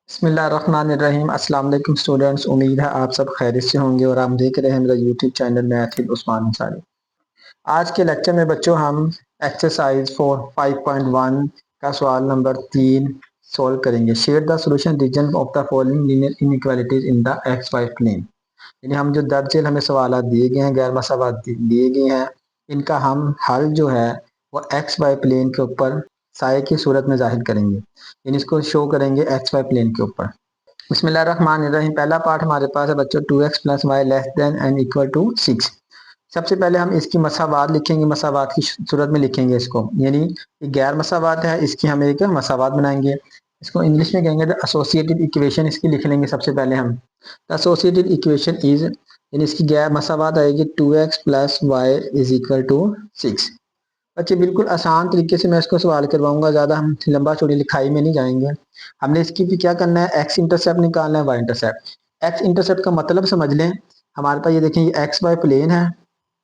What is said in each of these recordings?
बिस्मिल्लाहिर्रहमानिर्रहीम। अस्सलाम वालेकुम स्टूडेंट्स, उम्मीद है आप सब खैरियत से होंगे और आप देख रहे हैं मेरा YouTube channel math with Usman Ansari. आज के लेक्चर में बच्चों हम एक्सरसाइज 5.1 का सवाल नंबर 3 सॉल्व करेंगे। Share the solution region of the following linear inequalities in the x y plane. यानी हम जो दर्ज हमें सवाल दिए गए हैं, गैर मसावात दिए गए हैं, इनका हम हल जो है वो एक्स वाई प्लेन के ऊपर साए की सूरत में जाहिर करेंगे। यानी इसको शो करेंगे एक्स वाई प्लेन के ऊपर। बिस्मिल्लाहिर्रहमानिर्रहीम। पहला पार्ट हमारे पास है बच्चों 2x plus y less than and equal to 6। सबसे पहले हम इसकी मसावात लिखेंगे, मसावात की सूरत में लिखेंगे इसको। यानी ये गैर मसावात है, इसकी हम एक मसावात बनाएंगे। इसको इंग्लिश में कहेंगे द एसोसिएटेड इक्वेशन। इसकी लिख लेंगे सबसे पहले हम। द एसोसिएटेड इक्वेशन इज, यानी इसकी गैर मसावात आएगी 2x plus y is equal to 6। बच्चे बिल्कुल आसान तरीके से मैं इसको सवाल करवाऊंगा, ज़्यादा हम लंबा चौड़ी लिखाई में नहीं जाएंगे। हमने इसकी भी क्या करना है, एक्स इंटरसेप्ट निकालना है, वाई इंटरसेप्ट। एक्स इंटरसेप्ट का मतलब समझ लें। हमारे पास ये देखें, ये एक्स वाई प्लेन है,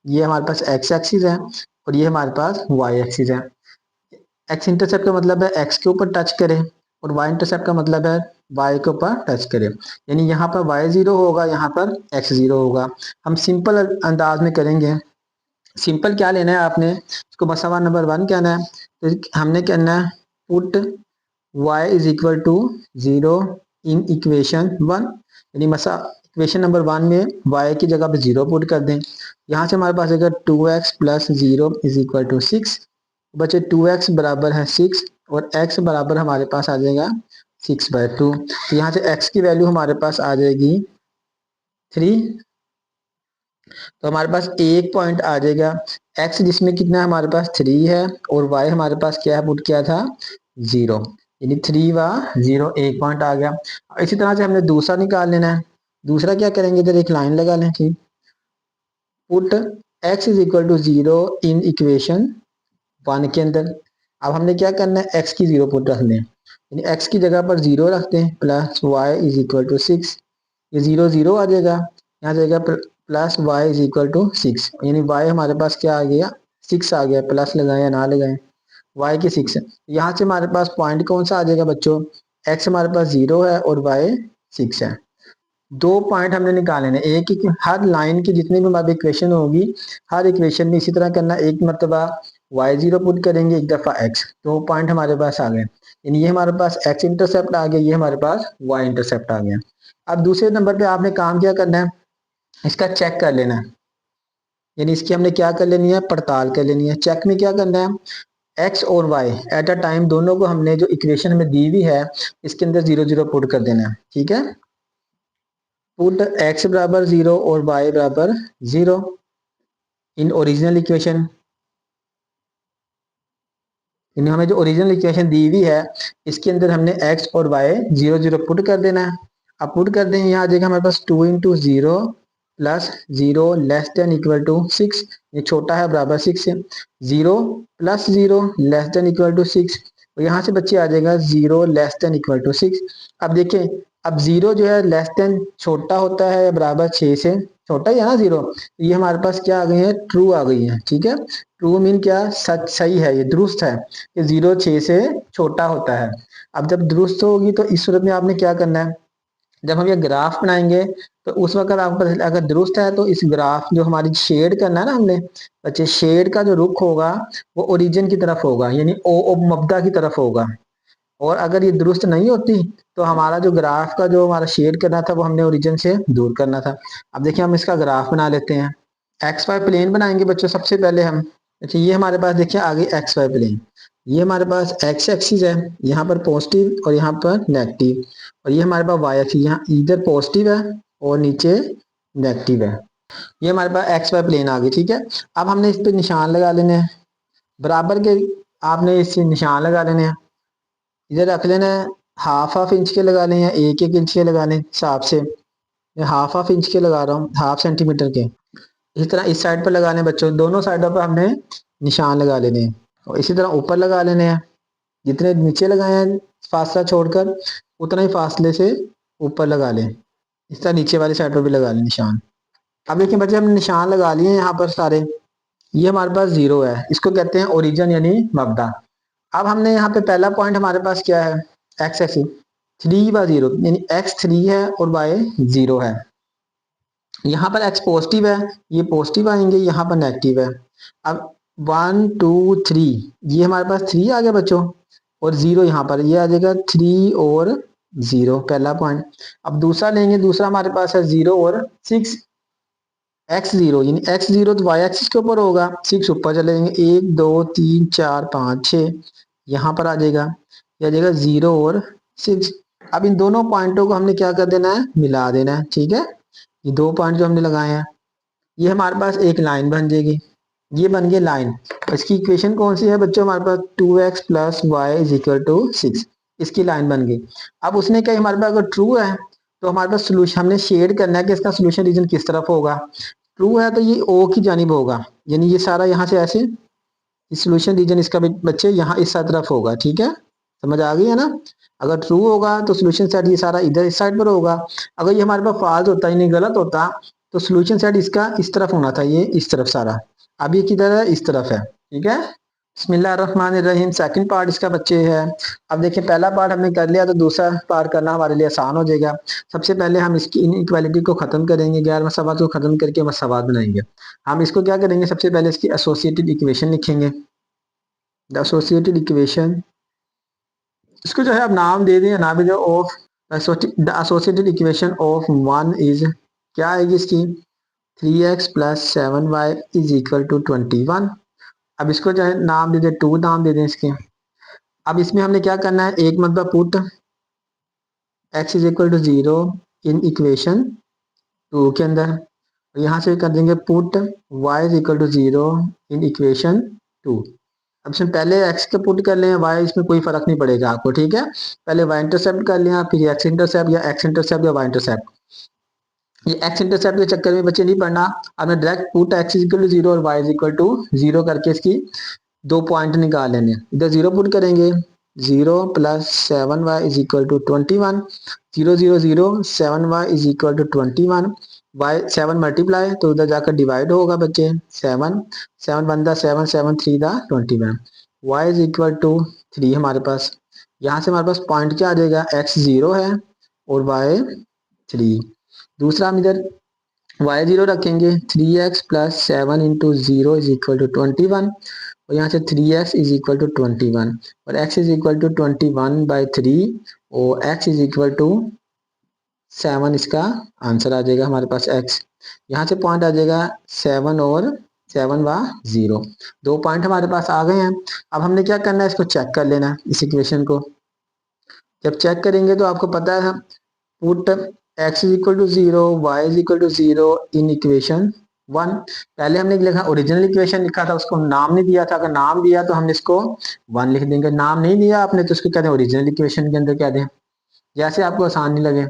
ये हमारे पास एक्स एक्सिस है और ये हमारे पास वाई एक्सिस है। एक्स इंटरसेप्ट का मतलब है एक्स के ऊपर टच करे और वाई इंटरसेप्ट का मतलब है वाई के ऊपर टच करे। यानी यहाँ पर वाई जीरो होगा, यहाँ पर एक्स जीरो होगा। हम सिंपल अंदाज में करेंगे। सिंपल क्या लेना है आपने, इसको मसावा नंबर 1 कहना है। तो हमने कहना है put y is equal to 0 in equation 1। यानी मसा इक्वेशन नंबर 1 में y की जगह पे 0 पुट कर दें। यहाँ से हमारे पास अगर 2x plus 0 is equal to 6। बचे 2x बराबर है 6 और x बराबर हमारे पास आ जाएगा 6/2। तो यहाँ से x की वैल्यू हमारे पास आ जाएगी 3। तो हमारे पास एक पॉइंट आ जाएगा x, जिसमें कितना हमारे पास 3 है और y हमारे पास क्या है, पुट किया था 0। यानी 3 व 0, एक पॉइंट आ गया। इसी तरह से हमने दूसरा निकाल लेना है। दूसरा क्या करेंगे, इधर एक लाइन लगा लें। ठीक, put x is equal to 0 in equation 1 के अंदर। अब हमने क्या करना है, x की 0 पुट रख लें। यानी x की जगह पर 0 रखते हैं plus y is equal to 6। ये 0 0 आ जाएगा, यहाँ जाएगा plus y is equal to 6। यानी वाई हमारे पास क्या आ गया, 6 आ गया। प्लस लगाए या ना लगाए, वाई की 6 है। यहाँ से हमारे पास पॉइंट कौन सा आ जाएगा बच्चों, एक्स हमारे पास 0 है और वाई 6 है। दो पॉइंट हमने निकाले हैं। एक हर लाइन की जितनी भी हमारी इक्वेशन होगी, हर इक्वेशन में इसी तरह करना। एक मरतबा y0 पुट करेंगे, एक दफा x। दो पॉइंट हमारे पास आ गए। यानी ये हमारे पास x इंटरसेप्ट आ गया, ये हमारे पास y इंटरसेप्ट आ गया। अब दूसरे नंबर पे आपने काम क्या करना है, इसका चेक कर लेना है। यानी इसकी हमने क्या कर लेनी है, पड़ताल कर लेनी है। चेक में क्या करना है, एक्स और वाई एट अ टाइम दोनों को हमने जो इक्वेशन हमें दी हुई है इसके अंदर 0 0 पुट कर देना है। ठीक है, पुट एक्स बराबर 0 और वाई बराबर 0 इन ओरिजिनल इक्वेशन। हमें जो ओरिजिनल इक्वेशन दी हुई है इसके अंदर हमने एक्स और वाई 0 0 पुट कर देना है। अब पुट कर दें, यहाँ आ जाएगा हमारे पास 2 into 0 plus 0 less than equal to 6। ये छोटा है बराबर 6 से। 0 plus 0 less than equal to 6। और यहाँ से बच्चे आ जाएगा 0 लेस देन इक्वल टू 6। अब देखें, अब 0 जो है लेस देन छोटा होता है बराबर 6 से, छोटा ही है ना 0। ये हमारे पास क्या आ गई है, ट्रू आ गई है। ठीक है, ट्रू मीन क्या, सच, सही है, ये दुरुस्त है कि 0 6 से छोटा होता है। अब जब दुरुस्त होगी तो इस सूरत में आपने क्या करना है, जब हम ये ग्राफ बनाएंगे तो उस वक्त आपको अगर दुरुस्त है तो इस ग्राफ जो हमारी शेड करना है ना हमने बच्चे, शेड का जो रुख होगा वो ओरिजिन की तरफ होगा, यानी ओ मब्दा की तरफ होगा। और अगर ये दुरुस्त नहीं होती तो हमारा जो ग्राफ का जो हमारा शेड करना था वो हमने ओरिजिन से दूर करना था। अब देखिए हम इसका ग्राफ बना लेते हैं। एक्स वाई प्लेन बनाएंगे बच्चों सबसे पहले हम। अच्छा, ये हमारे पास देखिए आगे एक्स वाई प्लेन, ये हमारे पास एक्स एक्सिस है, यहाँ पर पॉजिटिव और यहाँ पर नेगेटिव। और ये हमारे पास वाई एक्सिस, यहाँ इधर पॉजिटिव है और नीचे नेगेटिव है। ये हमारे पास एक्स वाई प्लेन आ गई। ठीक है, अब हमने इस पे निशान लगा लेने हैं बराबर के। आपने इससे निशान लगा लेने हैं, इधर रख लेना है। हाफ हाफ इंच के लगा लें या एक एक इंच के लगा लें हिसाब से। मैं हाफ हाफ इंच के लगा रहा हूँ, हाफ सेंटीमीटर के। इसी तरह इस साइड पर लगाने बच्चों, दोनों साइडों पर हमने निशान लगा लेने हैं। और इसी तरह ऊपर लगा लेने हैं, जितने नीचे लगाए हैं फासला छोड़कर उतना ही फासले से ऊपर लगा लें। इस तरह नीचे वाली साइड पर भी लगा लें निशान। अब देखिए बच्चे, हमने निशान लगा लिए यहाँ पर सारे। ये हमारे पास 0 है, इसको कहते हैं ओरिजिन यानी मबदा। अब हमने यहाँ पे पहला पॉइंट हमारे पास क्या है, एक्स एक्सिस। 3/0 यानी x 3 है और y 0 है। यहाँ पर x पॉजिटिव है, ये पॉजिटिव आएंगे, यहाँ पर नेगेटिव है। अब 1 2 3 ये हमारे पास 3 आ गया बच्चों, और 0 यहाँ पर ये आ जाएगा 3 और 0, पहला पॉइंट। अब दूसरा लेंगे, दूसरा हमारे पास है 0 और 6, x0 यानी x0 तो y एक्सिस के ऊपर होगा, 6 ऊपर चले जाएंगे, 1 2 3 4 5 6 यहाँ पर आ जाएगा, ये आ जाएगा 0 और 6। अब इन दोनों पॉइंटों को हमने क्या कर देना है, मिला देना है। ठीक है, ये दो पॉइंट जो हमने लगाए हैं, ये हमारे पास एक लाइन बन जाएगी, ये बन गई लाइन। इसकी इक्वेशन कौन सी है बच्चों, हमारे पास 2x plus y is equal to 6, इसकी लाइन बन गई। अब उसने कहा हमारे पास अगर ट्रू है तो हमारे पास सोल्यूशन हमने शेड करना है कि इसका सोल्यूशन रीजन किस तरफ होगा। ट्रू है तो ये ओ की जानिब होगा, यानी ये सारा यहाँ से ऐसे सोल्यूशन रीजन इसका बच्चे यहाँ इस तरफ होगा। ठीक है, समझ आ गई है ना। अगर ट्रू होगा तो सोल्यूशन सेट ये सारा इधर इस साइड पर होगा। अगर ये हमारे पास फॉल्स होता है, नहीं गलत होता, तो सोल्यूशन सेट इसका इस तरफ होना था, ये इस तरफ सारा। अब ये किधर है, इस तरफ है। ठीक है, बिस्मिल्लाहिर्रहमानिर्रहीम। सेकंड पार्ट इसका बच्चे है। अब देखिए पहला पार्ट हमने कर लिया तो दूसरा पार्ट करना हमारे लिए आसान हो जाएगा। सबसे पहले हम इसकी इनइक्वालिटी को खत्म करेंगे, गैर मसावात को खत्म करके मसावात बनाएंगे। हम इसको क्या करेंगे, सबसे पहले इसकी एसोसिएटेड इक्वेशन लिखेंगे, द एसोसिएटेड इक्वेशन। इसको जो है आप नाम दे दें ना भी दो, of the associated equation of one is, क्या आएगी इसकी, 3x plus 7y is equal to 21। अब इसको जो है नाम दे दें, 2 नाम दे दें इसके। अब इसमें हमने क्या करना है, एक मतलब put x is equal to 0 in equation 2 के अंदर, और यहाँ से कर देंगे put y is equal to 0 in equation 2। अब इसमें पहले x के पुट कर लें, y इसमें कोई फर्क नहीं पड़ेगा आपको। ठीक है, पहले y इंटरसेप्ट कर लिया, फिर x इंटरसेप्ट या x इंटरसेप्ट या y इंटरसेप्ट। ये x इंटरसेप्ट के चक्कर में बच्चे नहीं पढ़ना, आपने direct put x is equal to 0 और y इज इक्वल टू 0 करके इसकी दो पॉइंट निकाल लेने। इधर 0 पुट करेंगे, 0 plus 7y is equal to 21, 0 0 0 7y is equal to 21, y 7 multiply तो उधर जाकर डिवाइड होगा बच्चे, 7 7 वन दा 7 7 3 दा 21, y इज इक्वल टू 3 हमारे पास। यहाँ से हमारे पास पॉइंट क्या आ जाएगा, x 0 है और y 3। दूसरा हम इधर y0 रखेंगे, 3x plus 7 into 0 is equal to 21, और यहाँ से 3x इज इक्वल टू 21 और x इज इक्वल टू 21/3 और x इज इक्वल टू 7, इसका आंसर आ जाएगा हमारे पास x। यहाँ से पॉइंट आ जाएगा 7 और 7 व 0, दो पॉइंट हमारे पास आ गए हैं। अब हमने क्या करना है, इसको चेक कर लेना है इस इक्वेशन को। जब चेक करेंगे तो आपको पता है put x is equal to 0 y is equal to 0 in equation 1। पहले हमने लिखा ओरिजिनल इक्वेशन लिखा था, उसको नाम नहीं दिया था, अगर नाम दिया तो हमने इसको 1 लिख देंगे, नाम नहीं दिया आपने तो उसको कहते हैं ओरिजिनल इक्वेशन के अंदर कह दें, जैसे आपको आसान नहीं लगे।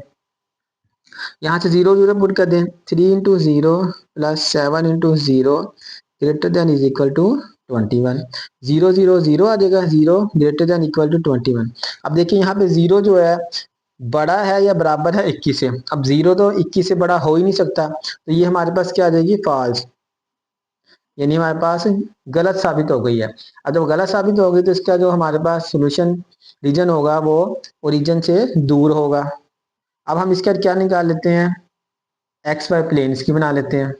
यहाँ से 0 0 पुट कर दें, 3 into 0 plus 7 into 0 greater than is equal to 21, 0 0 0 आ जाएगा, 0 ग्रेटर देन इक्वल टू 21। अब देखिए यहाँ पे 0 जो है बड़ा है या बराबर है 21 से, अब 0 तो 21 से बड़ा हो ही नहीं सकता, तो ये हमारे पास क्या आ जाएगी, फॉल्स, यानी हमारे पास गलत साबित हो गई है। अब जब गलत साबित हो गई तो इसका जो हमारे पास सोल्यूशन रीजन होगा वो ओरिजिन से दूर होगा। अब हम इसका क्या निकाल लेते हैं, एक्स वाई प्लेन इसकी बना लेते हैं।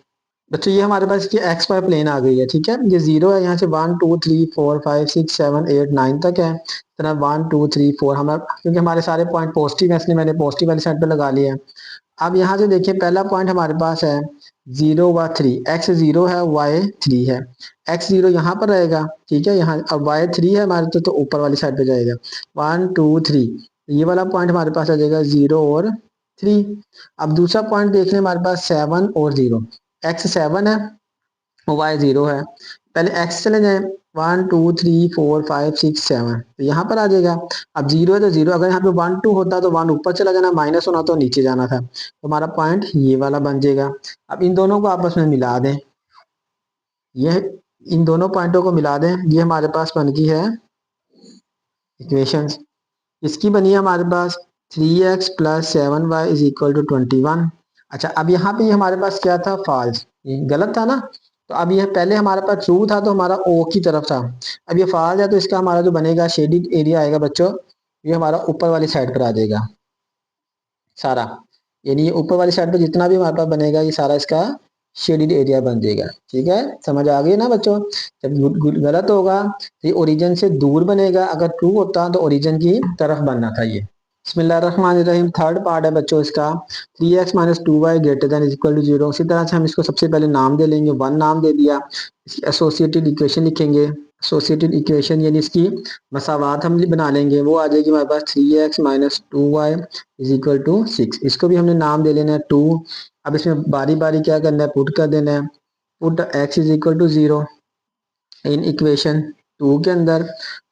बच्चों ये हमारे पास इसकी एक्स वाई प्लेन आ गई है। ठीक है, ये 0 है, यहाँ से 1 2 3 4 5 6 7 8 9 तक है, तरह 1 2 3 4 हमारे, क्योंकि हमारे सारे पॉइंट पॉजिटिव है इसलिए मैंने पॉजिटिव वाली साइड पे लगा लिया है। अब यहाँ से देखिए पहला पॉइंट हमारे पास है 0 व 3, x 0 है y 3 है, x 0 यहाँ पर रहेगा। ठीक है, यहाँ अब y 3 है हमारे तो ऊपर वाली साइड पे जाएगा, 1 2 3, ये वाला पॉइंट हमारे पास आ जाएगा 0 और 3। अब दूसरा पॉइंट देख लें हमारे पास 7 और 0, x 7 है और y 0 है, पहले x चले जाए, 1 2 3 4 5 6 7 तो यहाँ पर आ जाएगा। अब 0 है तो 0, अगर यहाँ पे 1 2 होता तो 1 ऊपर चला जाना, माइनस होना तो नीचे जाना था, तो हमारा पॉइंट ये वाला बन जाएगा। अब इन दोनों को आपस में मिला दें, ये इन दोनों पॉइंटों को मिला दें, ये हमारे पास बन गई है इक्वेशन। इसकी बनी है हमारे पास 3x plus 7y is equal to 21। अच्छा, अब यहाँ पे ये हमारे पास क्या था, फॉल्स, ये गलत था ना, तो अब ये पहले हमारे पास ट्रू था तो हमारा ओ की तरफ था, अब ये फॉल्स है तो इसका हमारा जो बनेगा शेडिड एरिया आएगा बच्चों, ये हमारा ऊपर वाली साइड पर आ जाएगा। सारा, यानी ये ऊपर वाली साइड पे जितना भी हमारे पास बनेगा ये सारा इसका शेडिड एरिया बन जाएगा। ठीक है, समझ आ गई ना बच्चों। जब गलत होगा तो ये ओरिजिन से दूर बनेगा, अगर ट्रू होता तो ओरिजिन की तरफ बनना था ये। बिस्मिल्लाहिर्रहमानिर्रहीम, थर्ड पार्ट है बच्चों इसका, 3x minus 2y greater than equal to 0। उसी तरह से हम इसको सबसे पहले नाम दे लेंगे, वन नाम दे दिया, इसकी एसोसिएटेड इक्वेशन लिखेंगे। एसोसिएटेड इक्वेशन यानी इसकी मसावात हम बना लेंगे, वो आ जाएगी हमारे पास 3x minus 2y is equal to 6। इसको भी हमने नाम दे लेना है 2। अब इसमें बारी बारी क्या करना है, पुट कर देना है। Put x is equal to 0 in equation 2 के अंदर,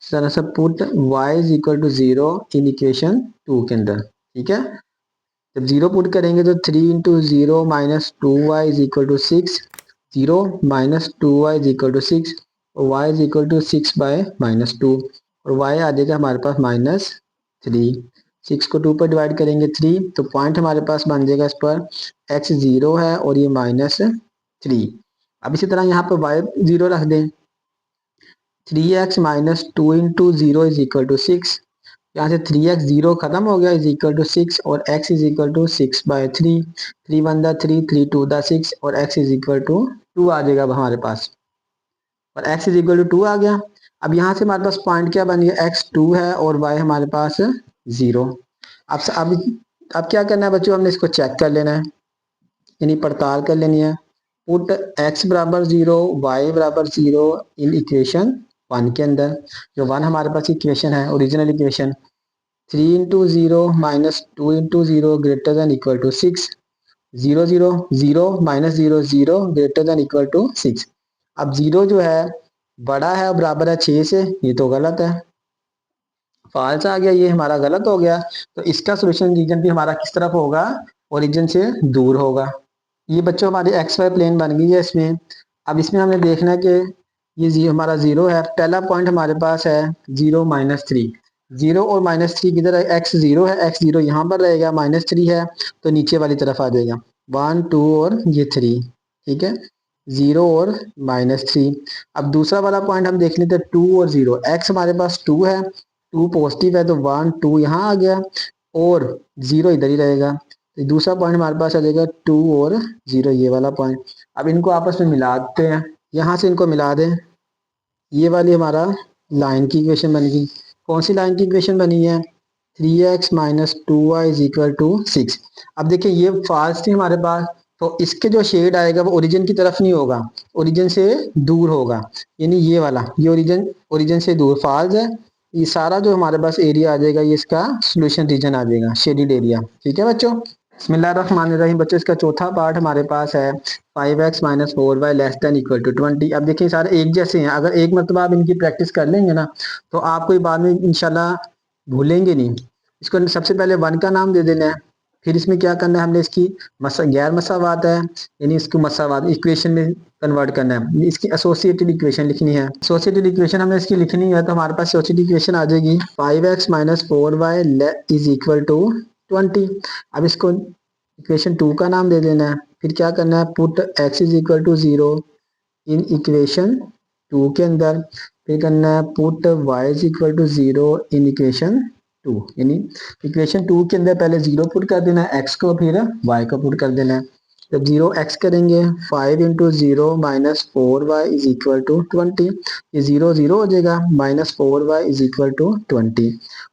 इस तरह से put y is equal to 0 in equation 2 के अंदर। ठीक है, जब 0 पुट करेंगे तो 3 into 0 minus 2y is equal to 6, 0 minus 2y is equal to 6 और y is equal to 6 by minus 2 और y आ जाएगा हमारे पास माइनस 3। 6 को 2 पर डिवाइड करेंगे 3, तो पॉइंट हमारे पास बन जाएगा इस पर x 0 है और ये माइनस 3। अब इसी तरह यहाँ पर y 0 रख दें, 3x minus 2 into 0 is equal to 6। यहाँ से 3x 0 खत्म हो गया, इज इक्वल टू 6 और x is equal to 6 by 3। 3 one दा 3, 3 टू दा 6 और x इज इक्वल टू 2 आ जाएगा अब हमारे पास, और x इज इक्वल टू 2 आ गया। अब यहाँ से हमारे पास पॉइंट क्या बन गया, x 2 है और y हमारे पास 0। अब क्या करना है बच्चों, हमने इसको चेक कर लेना है, यानी पड़ताल कर लेनी है। पुट x बराबर 0, y बराबर 0 इन इक्वेशन 1 के अंदर, जो 1 हमारे पास इक्वेशन है original equation. 3 into 0 minus 2 into 0 greater than equal to 6, 0 0 0 minus 0 0 greater than equal to 6। अब 0 जो है बड़ा है और बराबर है 6 से, ये तो गलत है, फॉल्स आ गया, ये हमारा गलत हो गया। तो इसका सोल्यूशन रीजन भी हमारा किस तरफ होगा, ओरिजिन से दूर होगा। ये बच्चों हमारी एक्स वाई प्लेन बन गई है इसमें। अब इसमें हमें देखना है कि ये हमारा 0 है, पहला पॉइंट हमारे पास है 0 माइनस 3। 0 और माइनस 3 किधर है, x 0 है, x 0 यहाँ पर रहेगा, माइनस 3 है तो नीचे वाली तरफ आ जाएगा, 1 2 और ये 3। ठीक है, 0 और माइनस 3। अब दूसरा वाला पॉइंट हम देख लेते हैं, 2 और 0, x हमारे पास 2 है, 2 पॉजिटिव है तो 1 2 यहाँ आ गया और 0 इधर ही रहेगा। तो दूसरा पॉइंट हमारे पास आ जाएगा 2 और 0, ये वाला पॉइंट। अब इनको आपस में मिला देते हैं, यहाँ से इनको मिला दें, ये वाली हमारा लाइन की इक्वेशन बन गई। कौन सी लाइन की इक्वेशन बनी है, 3x minus 2y is equal to 6। अब देखिए ये फॉल्स थी हमारे पास, तो इसके जो शेड आएगा वो ओरिजिन की तरफ नहीं होगा, ओरिजिन से दूर होगा, यानी ये वाला, ये ओरिजिन ओरिजिन से दूर फॉल्स है। ये सारा जो हमारे पास एरिया आ जाएगा ये इसका सोल्यूशन रीजन आ जाएगा, शेडिड एरिया। ठीक है बच्चों, बिस्मिल्लाहिर्रहमानिर्रहीम। बच्चों इसका चौथा पार्ट हमारे पास है 5x minus 4y less than equal to 20। अब देखिए सारे एक जैसे हैं, अगर एक मरतबा आप इनकी प्रैक्टिस कर लेंगे ना तो आपको बाद में इंशाल्लाह भूलेंगे नहीं। इसको सबसे पहले 1 का नाम दे देना है, फिर इसमें क्या करना है, हमने इसकी गैर मसावात है यानी इसको मसावात इक्वेशन में कन्वर्ट करना है, इसकी एसोसिएटेड इक्वेशन लिखनी है। एसोसिएटेड इक्वेशन हमने इसकी लिखनी है तो हमारे पास एसोसिएटेड इक्वेशन आ जाएगी 5x minus 4y is equal to 20। अब इसको इक्वेशन 2 का नाम दे देना है, फिर क्या करना है, put x is equal to 0 in equation 2 के अंदर, फिर करना है put y is equal to 0 in equation 2, यानी इक्वेशन 2 के अंदर पहले 0 पुट कर देना है x को, फिर y को पुट कर देना है। जब 0x करेंगे 5 into 0 minus 4y is equal to 20, ये 0 0 हो जाएगा, minus 4y is equal to 20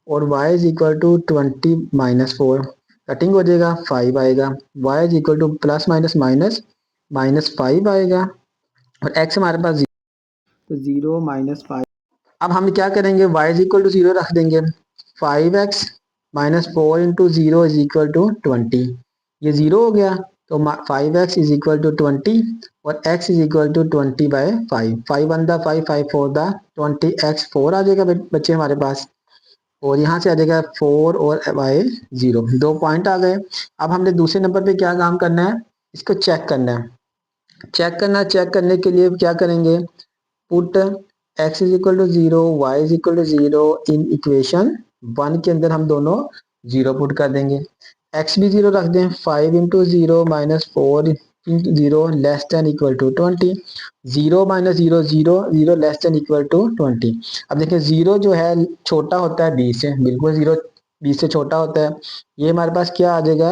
और y is equal to 20 minus 4, cutting हो जाएगा 5 आएगा, y is equal to plus minus minus minus 5 आएगा और x हमारे पास तो 0 माइनस 5। अब हम क्या करेंगे, y इज इक्वल टू 0 रख देंगे, 5x minus 4 into 0 is equal to 20, ये 0 हो गया तो 5x इज इक्वल टू 20 और x is equal to 20 by 5, 5 one दा 5, 5 फोर दा 20, x 4 आ जाएगा बच्चे हमारे पास, और यहाँ से आ जाएगा 4 और y 0, 2 पॉइंट आ गए। अब हमने दूसरे नंबर पे क्या काम करना है, इसको चेक करना है। चेक करने के लिए क्या करेंगे, put x is equal to 0, y is equal to 0 in equation 1 के अंदर हम दोनों 0 पुट कर देंगे, x भी 0 रख दें, 5 into 0 minus 4 into 0 less than equal to 20, 0 minus 0 0 0 less than equal to 20। अब देखिए 0 जो है छोटा होता है b से, बिल्कुल 0 20 से छोटा होता है। ये हमारे पास क्या आ जाएगा,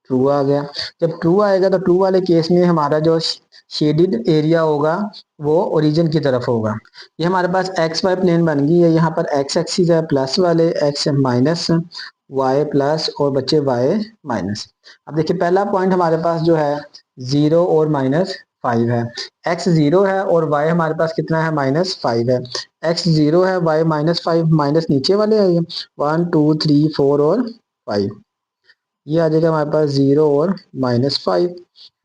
ट्रू आ गया। जब ट्रू आएगा तो ट्रू वाले केस में हमारा जो शेडिड एरिया होगा वो ओरिजिन की तरफ होगा। ये हमारे पास एक्स वाई प्लेन बन गई है। यहाँ पर एक्स एक्सिस है प्लस वाले, एक्स माइनस, वाई प्लस और बच्चे वाई माइनस। अब देखिए पहला पॉइंट हमारे पास जो है 0 और -5 है। एक्स 0 है और वाई हमारे पास कितना है, -5 है। एक्स 0 है, वाई -5, माइनस नीचे वाले है ये 1 2 3 4 और 5। ये आ जाएगा हमारे पास 0 और -5।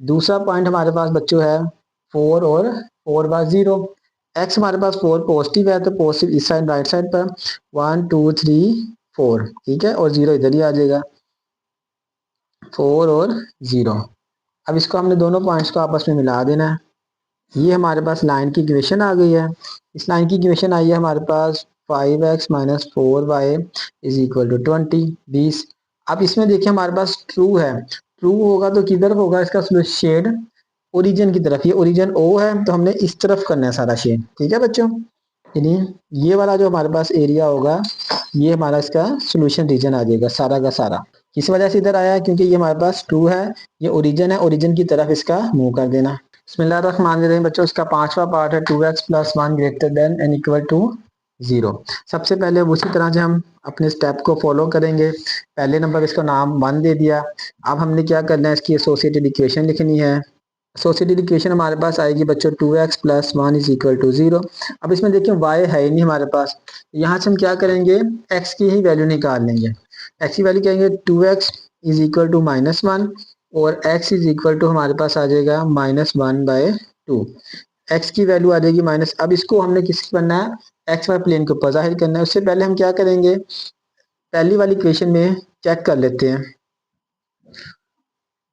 दूसरा पॉइंट हमारे पास बच्चों है 4 और 4/0। एक्स हमारे पास 4 पॉजिटिव है तो पॉजिटिव इस साइड राइट साइड पर 1 2 3 4, ठीक है, और 0 इधर ही आ जाएगा, 4 और 0। अब इसको हमने दोनों पॉइंट्स को आपस में मिला देना है। ये हमारे पास लाइन की इक्वेशन आ गई है। इस लाइन की इक्वेशन आई है हमारे पास 5x - 4y = 20। अब इसमें देखिए हमारे पास ट्रू है। ट्रू होगा तो किधर होगा इसका शेड, ओरिजिन की तरफ। ये ओरिजिन ओ है तो हमने इस तरफ करना है सारा शेड, ठीक है बच्चों। यानी ये वाला जो हमारे पास एरिया होगा ये हमारा इसका सोल्यूशन रीजन आ जाएगा सारा का सारा। किस वजह से इधर आया है, क्योंकि ये हमारे पास ट्रू है, ये ओरिजिन है, ओरिजिन की तरफ इसका मूव कर देना। बिस्मिल्लाहिर्रहमानिर्रहीम बच्चों, इसका पांचवा पार्ट है 2x + 1 > 0। सबसे पहले उसी तरह से हम अपने स्टेप को फॉलो करेंगे। पहले नंबर इसको नाम 1 दे दिया। अब हमने क्या करना है, इसकी एसोसिएटेड इक्वेशन लिखनी है। एसोसिएटेड इक्वेशन हमारे पास आएगी बच्चों 2x + 1 = 0। अब इसमें देखिए y है ही नहीं हमारे पास, यहाँ से हम क्या करेंगे, x की ही वैल्यू निकाल लेंगे। x की वैल्यू कहेंगे 2x = -1 और x हमारे पास आ जाएगा -1/2। x की वैल्यू आ जाएगी माइनस। अब इसको हमने किस करना है, एक्स वाई प्लेन के ऊपर जाहिर करना है। उससे पहले हम क्या करेंगे, पहली वाली इक्वेशन में चेक कर लेते हैं।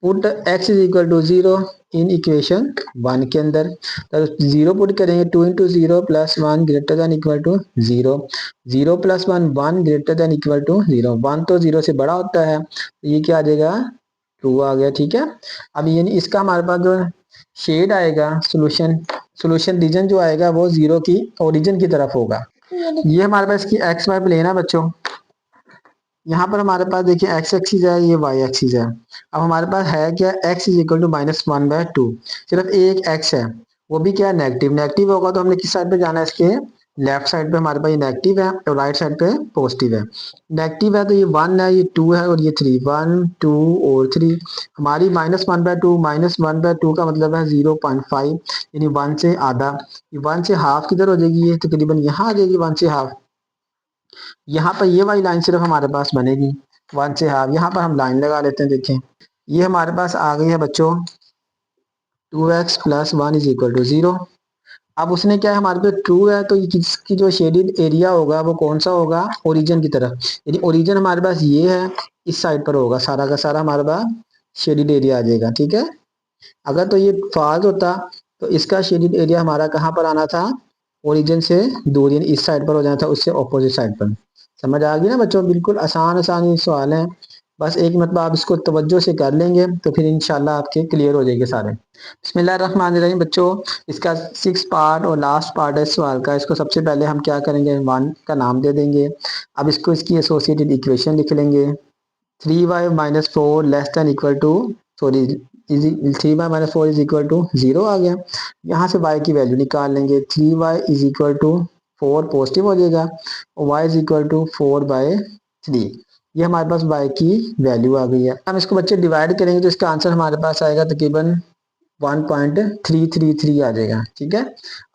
पुट x = 0 इन इक्वेशन 1 के अंदर, तो 0 पुट करेंगे, 2 × 0 + 1 > 0। 0 + 1 1 > 0। 1 तो 0 से बड़ा होता है, तो ये क्या आ जाएगा, ट्रू आ गया, ठीक है। अब ये इसका हमारे पास जो शेड आएगा, सोल्यूशन रीजन जो आएगा वो 0 की ओरिजिन की तरफ होगा। ये हमारे पास की एक्स वाई प्लेन है बच्चों। यहाँ पर हमारे पास देखिए एक्स एक्सिस है, ये वाई एक्सिस है। अब हमारे पास है क्या, x = -1/2। सिर्फ एक x है, वो भी क्या, नेगेटिव। नेगेटिव होगा तो हमने किस साइड पे जाना है, इसके लेफ्ट साइड पे हमारे पास ये नेगेटिव है और राइट साइड पे पॉजिटिव है। नेगेटिव है तो ये 1 है, ये 2 है और ये 3, 1 2 और 3। हमारी -1/2, -1/2 का मतलब है 0.5, यानी 1 से आधा। 1 से हाफ किधर हो जाएगी, ये तकरीबन यहाँ आ जाएगी 1 से हाफ। यहाँ पर ये वाली लाइन सिर्फ हमारे पास बनेगी 1 से हाफ। यहाँ पर हम लाइन लगा लेते हैं। देखें ये हमारे पास आ गई है बच्चों 2x + 1 = 0। अब उसने क्या है, हमारे पे ट्रू है तो ये किसकी जो शेडेड एरिया होगा वो कौन सा होगा, ओरिजिन की तरफ। यानी ओरिजिन हमारे पास ये है, इस साइड पर होगा सारा का सारा हमारे पास शेडेड एरिया आ जाएगा, ठीक है। अगर तो ये फॉल्स होता तो इसका शेडेड एरिया हमारा कहाँ पर आना था, ओरिजिन से दूर, यानी इस साइड पर हो जाना था, उससे ऑपोजिट साइड पर। समझ आ गई ना बच्चों, बिल्कुल आसान आसान ये सवाल है। बस एक मतलब आप इसको तवज्जो से कर लेंगे तो फिर इंशाल्लाह आपके क्लियर हो जाएंगे सारे। बिस्मिल्लाहिर्रहमानिर्रहीम बच्चों, इसका 6 पार्ट और लास्ट पार्ट है सवाल का। इसको सबसे पहले हम क्या करेंगे, 1 का नाम दे देंगे। अब इसको इसकी एसोसिएटेड इक्वेशन लिख लेंगे। 3y - 4 सॉरी 3y - 4 = 0 आ गया। यहाँ से y की वैल्यू निकाल लेंगे। 3y = 4 पॉजिटिव हो जाएगा और y = 4/3। ये हमारे पास y की वैल्यू आ गई है। हम इसको बच्चे डिवाइड करेंगे तो इसका आंसर हमारे पास आएगा तकरीबन 1.333 आ जाएगा, ठीक है।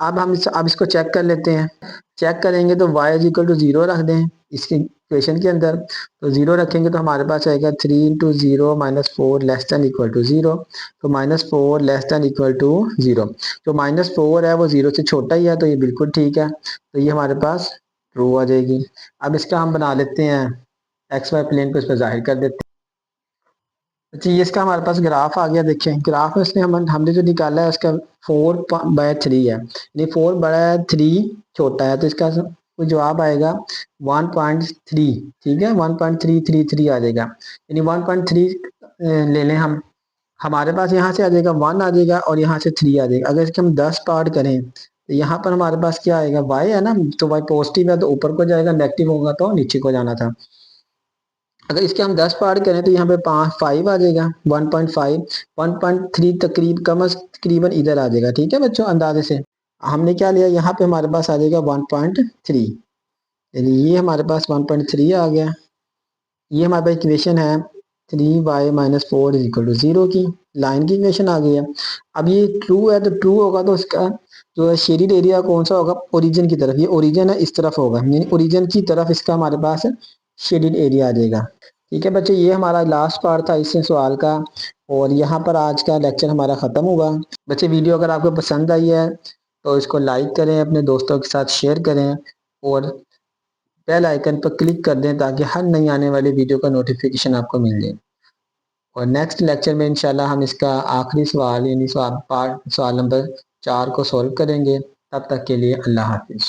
अब इसको चेक कर लेते हैं। चेक करेंगे तो y = 0 रख दें इसकी इक्वेशन के अंदर, तो 0 रखेंगे तो हमारे पास आएगा 3 × 0 - 4 <= 0। तो -4 <= 0, जो -4 है वो 0 से छोटा ही है, तो ये बिल्कुल ठीक है, तो ये हमारे पास ट्रू आ जाएगी। अब इसका हम बना लेते हैं एक्स वाई प्लेन को, इस पर जाहिर कर देते हैं। अच्छा ये इसका हमारे पास ग्राफ आ गया। देखें ग्राफ में इसने हमने जो निकाला है उसका 4/3 है, यानी 4/3 छोटा है, तो इसका जवाब आएगा 1.3, ठीक है, 1.333 आ जाएगा। यानी 1.3 ले लें हम, हमारे पास यहाँ से आ जाएगा 1 आ जाएगा और यहाँ से 3 आ जाएगा। अगर इसके हम 10 पार्ट करें तो यहाँ पर हमारे पास क्या आएगा, y है ना, तो y पॉजिटिव है तो ऊपर को जाएगा, नेगेटिव होगा तो नीचे को जाना था। अगर इसके हम 10 पार्ट करें तो यहाँ पे 5 आ जाएगा, 1.5 1.3 तकरीबन इधर आ जाएगा। ठीक है बच्चों, अंदाजे से हमने क्या लिया, यहाँ पे हमारे पास आ जाएगा 1.3, यानी ये हमारे पास 1.3 आ गया। ये हमारे पास इक्वेशन है 3y-4 = 0 की, लाइन की इक्वेशन आ गई है। अब ये ट्रू है तो ट्रू होगा तो इसका जो है शेडिड एरिया कौन सा होगा, ओरिजिन की तरफ। ये ओरिजिन है, इस तरफ होगा, यानी ओरिजिन की तरफ इसका हमारे पास शेडिड एरिया आ जाएगा। ठीक है बच्चे, ये हमारा लास्ट पार्ट था इस सवाल का, और यहाँ पर आज का लेक्चर हमारा ख़त्म हुआ। बच्चे वीडियो अगर आपको पसंद आई है तो इसको लाइक करें, अपने दोस्तों के साथ शेयर करें, और बेल आइकन पर क्लिक कर दें ताकि हर नई आने वाली वीडियो का नोटिफिकेशन आपको मिल जाए। और नेक्स्ट लेक्चर में इंशाल्लाह हम इसका आखिरी सवाल यानी सवाल नंबर 4 को सॉल्व करेंगे। तब तक के लिए अल्लाह हाफिज़।